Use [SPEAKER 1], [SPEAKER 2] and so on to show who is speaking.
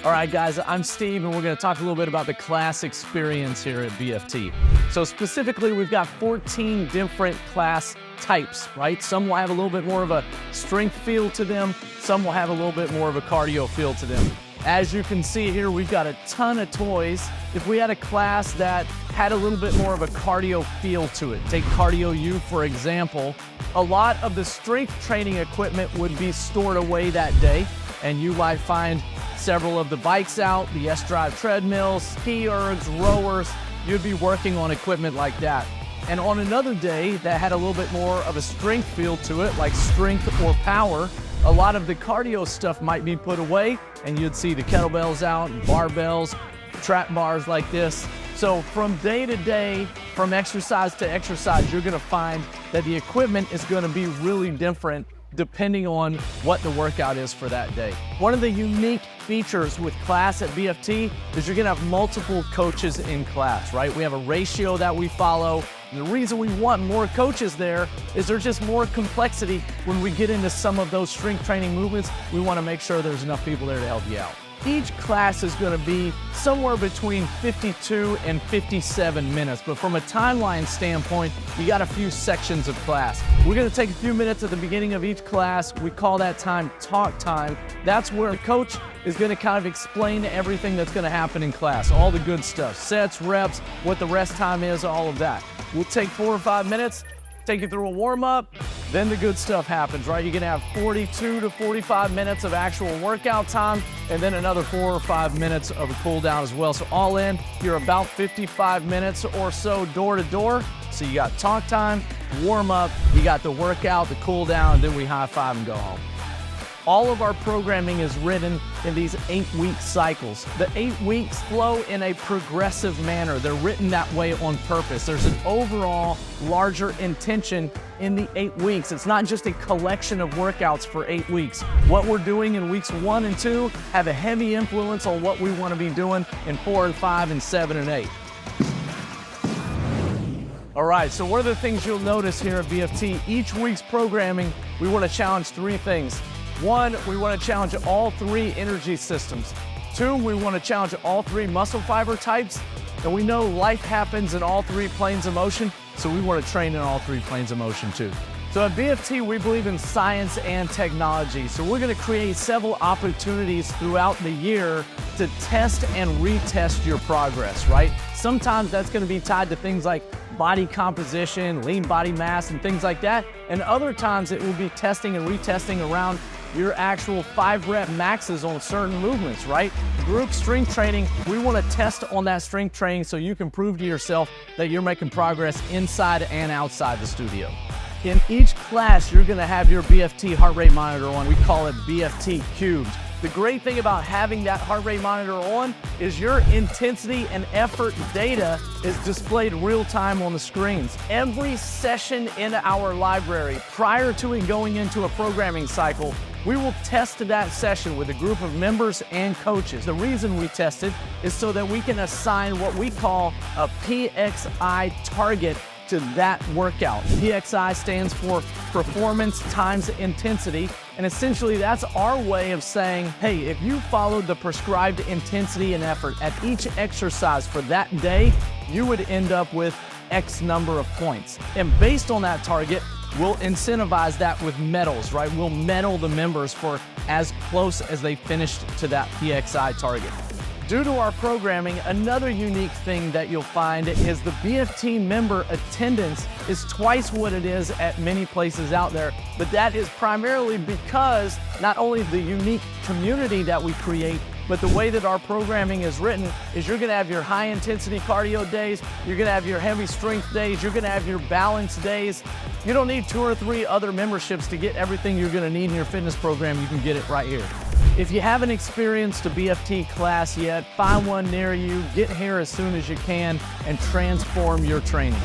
[SPEAKER 1] All right, guys, I'm Steve, and we're going to talk a little bit about the class experience here at BFT. So specifically, we've got 14 different class types, right? Some will have a little bit more of a strength feel to them. Some will have a little bit more of a cardio feel to them. As you can see here, we've got a ton of toys. If we had a class that had a little bit more of a cardio feel to it, take Cardio U for example, a lot of the strength training equipment would be stored away that day, and you might find several of the bikes out, the S-Drive treadmills, ski ergs, rowers. You'd be working on equipment like that. And on another day that had a little bit more of a strength feel to it, like strength or power, a lot of the cardio stuff might be put away, and you'd see the kettlebells out, and barbells, trap bars like this. So from day to day, from exercise to exercise, you're gonna find that the equipment is gonna be really different depending on what the workout is for that day. One of the unique features with class at BFT is you're gonna have multiple coaches in class, right? We have a ratio that we follow. And the reason we want more coaches there is there's just more complexity when we get into some of those strength training movements. We wanna make sure there's enough people there to help you out. Each class is gonna be somewhere between 52 and 57 minutes, but from a timeline standpoint, you got a few sections of class. We're gonna take a few minutes at the beginning of each class. We call that time talk time. That's where the coach is gonna kind of explain everything that's gonna happen in class, all the good stuff, sets, reps, what the rest time is, all of that. We'll take 4 or 5 minutes, take you through a warm-up, then the good stuff happens, right? You're gonna have 42 to 45 minutes of actual workout time, and then another 4 or 5 minutes of a cool down as well. So all in, you're about 55 minutes or so door to door. So you got talk time, warm up, you got the workout, the cool down, and then we high five and go home. All of our programming is written in these 8-week cycles. The 8 weeks flow in a progressive manner. They're written that way on purpose. There's an overall larger intention in the 8 weeks. It's not just a collection of workouts for 8 weeks. What we're doing in weeks 1 and 2 have a heavy influence on what we want to be doing in 4 and 5 and 7 and 8. All right, so one of the things you'll notice here at BFT, each week's programming, we want to challenge 3 things. 1, we want to challenge all 3 energy systems. 2, we want to challenge all 3 muscle fiber types. And we know life happens in all 3 planes of motion, so we want to train in all 3 planes of motion too. So at BFT, we believe in science and technology. So we're going to create several opportunities throughout the year to test and retest your progress, right? Sometimes that's going to be tied to things like body composition, lean body mass, and things like that. And other times it will be testing and retesting around your actual 5-rep maxes on certain movements, right? Group strength training, we want to test on that strength training so you can prove to yourself that you're making progress inside and outside the studio. In each class, you're going to have your BFT heart rate monitor on. We call it BFT cubed. The great thing about having that heart rate monitor on is your intensity and effort data is displayed real time on the screens. Every session in our library, prior to it going into a programming cycle, we will test that session with a group of members and coaches. The reason we test it is so that we can assign what we call a PXI target to that workout. PXI stands for performance times intensity, and essentially that's our way of saying, hey, if you followed the prescribed intensity and effort at each exercise for that day, you would end up with X number of points. And based on that target, we'll incentivize that with medals, right? We'll medal the members for as close as they finished to that PXI target. Due to our programming, another unique thing that you'll find is the BFT member attendance is twice what it is at many places out there, but that is primarily because not only the unique community that we create, but the way that our programming is written is you're gonna have your high intensity cardio days, you're gonna have your heavy strength days, you're gonna have your balance days. You don't need 2 or 3 other memberships to get everything you're gonna need in your fitness program. You can get it right here. If you haven't experienced a BFT class yet, find one near you, get here as soon as you can, and transform your training.